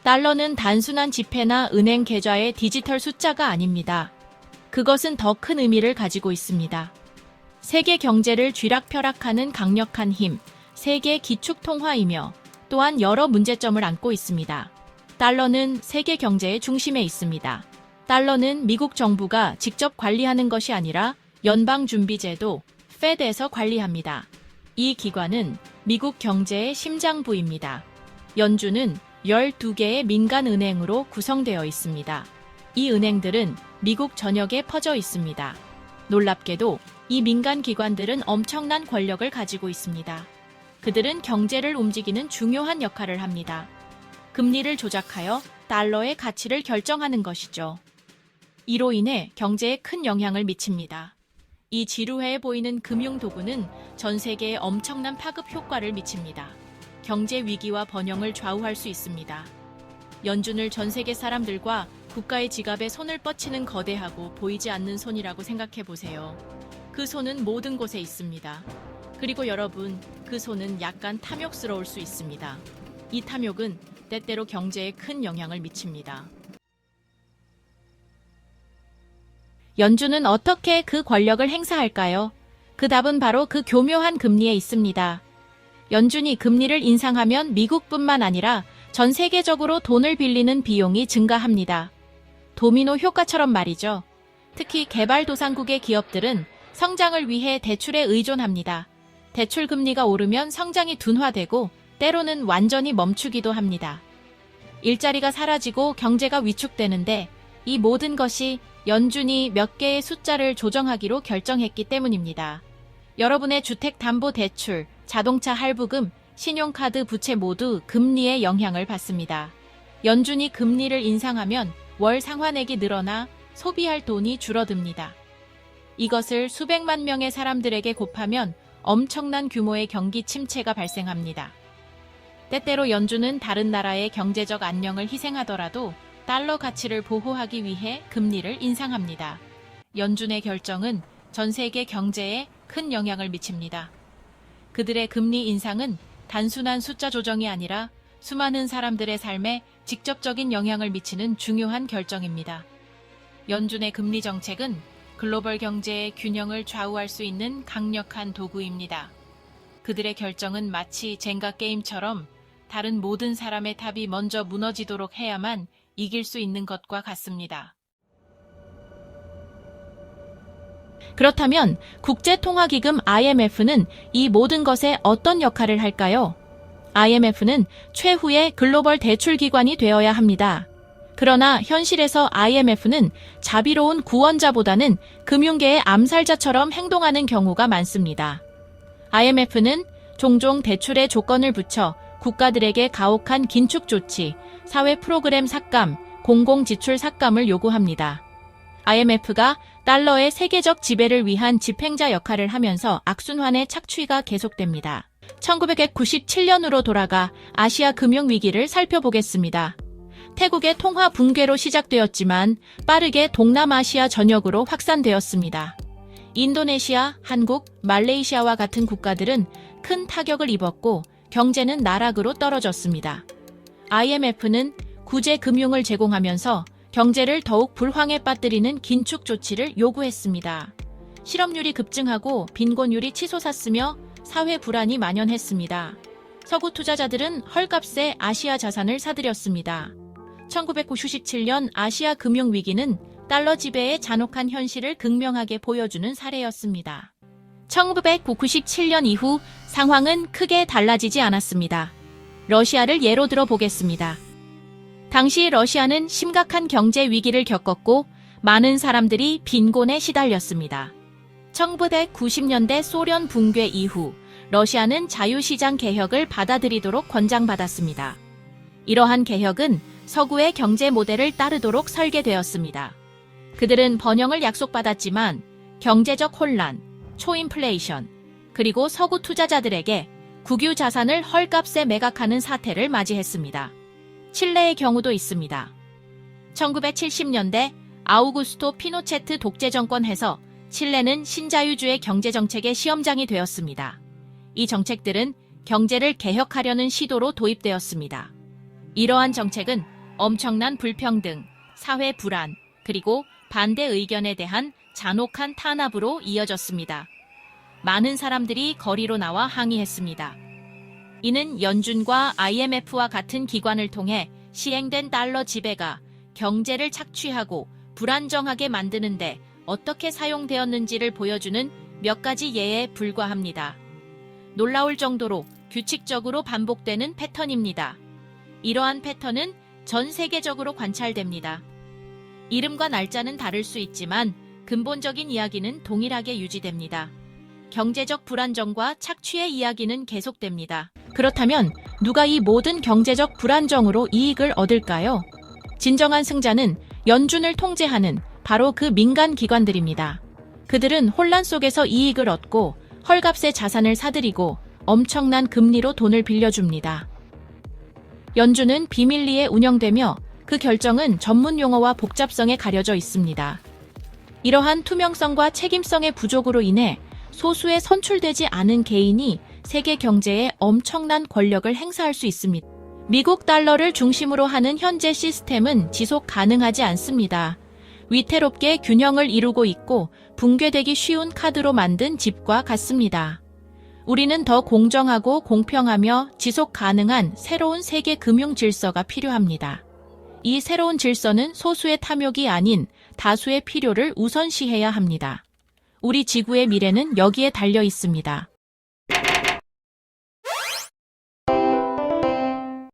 달러는 단순한 지폐나 은행 계좌의 디지털 숫자가 아닙니다. 그것은 더 큰 의미를 가지고 있습니다. 세계 경제를 쥐락펴락하는 강력한 힘, 세계 기축 통화이며 또한 여러 문제점을 안고 있습니다. 달러는 세계 경제의 중심에 있습니다. 달러는 미국 정부가 직접 관리하는 것이 아니라 연방준비제도 (Fed에서) 관리합니다. 이 기관은 미국 경제의 심장부입니다. 연준은 12개의 민간은행으로 구성되어 있습니다. 이 은행들은 미국 전역에 퍼져 있습니다. 놀랍게도 이 민간 기관들은 엄청난 권력을 가지고 있습니다. 그들은 경제를 움직이는 중요한 역할을 합니다. 금리를 조작하여 달러의 가치를 결정하는 것이죠. 이로 인해 경제에 큰 영향을 미칩니다. 이 지루해 보이는 금융도구는 전 세계에 엄청난 파급 효과를 미칩니다. 경제 위기와 번영을 좌우할 수 있습니다. 연준을 전 세계 사람들과 국가의 지갑에 손을 뻗치는 거대하고 보이지 않는 손이라고 생각해 보세요. 그 손은 모든 곳에 있습니다. 그리고 여러분, 그 손은 약간 탐욕스러울 수 있습니다. 이 탐욕은 때때로 경제에 큰 영향을 미칩니다. 연준은 어떻게 그 권력을 행사할까요? 그 답은 바로 그 교묘한 금리에 있습니다. 연준이 금리를 인상하면 미국뿐만 아니라 전 세계적으로 돈을 빌리는 비용이 증가합니다. 도미노 효과처럼 말이죠. 특히 개발도상국의 기업들은 성장을 위해 대출에 의존합니다. 대출 금리가 오르면 성장이 둔화되고 때로는 완전히 멈추기도 합니다. 일자리가 사라지고 경제가 위축되는데 이 모든 것이 연준이 몇 개의 숫자를 조정하기로 결정했기 때문입니다. 여러분의 주택담보대출, 자동차 할부금, 신용카드 부채 모두 금리의 영향을 받습니다. 연준이 금리를 인상하면 월 상환액이 늘어나 소비할 돈이 줄어듭니다. 이것을 수백만 명의 사람들에게 곱하면 엄청난 규모의 경기 침체가 발생합니다. 때때로 연준은 다른 나라의 경제적 안녕을 희생하더라도 달러 가치를 보호하기 위해 금리를 인상합니다. 연준의 결정은 전 세계 경제에 큰 영향을 미칩니다. 그들의 금리 인상은 단순한 숫자 조정이 아니라 수많은 사람들의 삶에 직접적인 영향을 미치는 중요한 결정입니다. 연준의 금리 정책은 글로벌 경제의 균형을 좌우할 수 있는 강력한 도구입니다. 그들의 결정은 마치 젠가 게임처럼 다른 모든 사람의 탑이 먼저 무너지도록 해야만 이길 수 있는 것과 같습니다. 그렇다면 국제통화기금 IMF는 이 모든 것에 어떤 역할을 할까요? IMF는 최후의 글로벌 대출기관이 되어야 합니다. 그러나 현실에서 IMF는 자비로운 구원자보다는 금융계의 암살자처럼 행동하는 경우가 많습니다. IMF는 종종 대출의 조건을 붙여 국가들에게 가혹한 긴축 조치, 사회 프로그램 삭감, 공공지출 삭감을 요구합니다. IMF가 달러의 세계적 지배를 위한 집행자 역할을 하면서 악순환의 착취가 계속됩니다. 1997년으로 돌아가 아시아 금융위기를 살펴보겠습니다. 태국의 통화 붕괴로 시작되었지만 빠르게 동남아시아 전역으로 확산되었습니다. 인도네시아, 한국, 말레이시아와 같은 국가들은 큰 타격을 입었고 경제는 나락으로 떨어졌습니다. IMF는 구제 금융을 제공하면서 경제를 더욱 불황에 빠뜨리는 긴축 조치를 요구했습니다. 실업률이 급증하고 빈곤율이 치솟았으며 사회 불안이 만연했습니다. 서구 투자자들은 헐값에 아시아 자산을 사들였습니다. 1997년 아시아 금융위기는 달러 지배의 잔혹한 현실을 극명하게 보여주는 사례였습니다. 1997년 이후 상황은 크게 달라지지 않았습니다. 러시아를 예로 들어 보겠습니다. 당시 러시아는 심각한 경제 위기를 겪었고 많은 사람들이 빈곤에 시달렸습니다. 1990년대 소련 붕괴 이후 러시아는 자유시장 개혁을 받아들이도록 권장받았습니다. 이러한 개혁은 서구의 경제 모델을 따르도록 설계되었습니다. 그들은 번영을 약속받았지만 경제적 혼란, 초인플레이션, 그리고 서구 투자자들에게 국유 자산을 헐값에 매각하는 사태를 맞이했습니다. 칠레의 경우도 있습니다. 1970년대 아우구스토 피노체트 독재 정권 해서 칠레는 신자유주의 경제정책의 시험장이 되었습니다. 이 정책들은 경제를 개혁하려는 시도로 도입되었습니다. 이러한 정책은 엄청난 불평등, 사회 불안, 그리고 반대 의견에 대한 잔혹한 탄압으로 이어졌습니다. 많은 사람들이 거리로 나와 항의했습니다. 이는 연준과 IMF와 같은 기관을 통해 시행된 달러 지배가 경제를 착취하고 불안정하게 만드는데 어떻게 사용되었는지를 보여주는 몇 가지 예에 불과합니다. 놀라울 정도로 규칙적으로 반복되는 패턴입니다. 이러한 패턴은 전 세계적으로 관찰됩니다. 이름과 날짜는 다를 수 있지만 근본적인 이야기는 동일하게 유지됩니다. 경제적 불안정과 착취의 이야기는 계속됩니다. 그렇다면 누가 이 모든 경제적 불안정으로 이익을 얻을까요? 진정한 승자는 연준을 통제하는 바로 그 민간 기관들입니다. 그들은 혼란 속에서 이익을 얻고 헐값에 자산을 사들이고 엄청난 금리로 돈을 빌려줍니다. 연준은 비밀리에 운영되며 그 결정은 전문 용어와 복잡성에 가려져 있습니다. 이러한 투명성과 책임성의 부족으로 인해 소수의 선출되지 않은 개인이 세계 경제에 엄청난 권력을 행사할 수 있습니다. 미국 달러를 중심으로 하는 현재 시스템은 지속 가능하지 않습니다. 위태롭게 균형을 이루고 있고 붕괴되기 쉬운 카드로 만든 집과 같습니다. 우리는 더 공정하고 공평하며 지속 가능한 새로운 세계 금융 질서가 필요합니다. 이 새로운 질서는 소수의 탐욕이 아닌 다수의 필요를 우선시해야 합니다. 우리 지구의 미래는 여기에 달려 있습니다.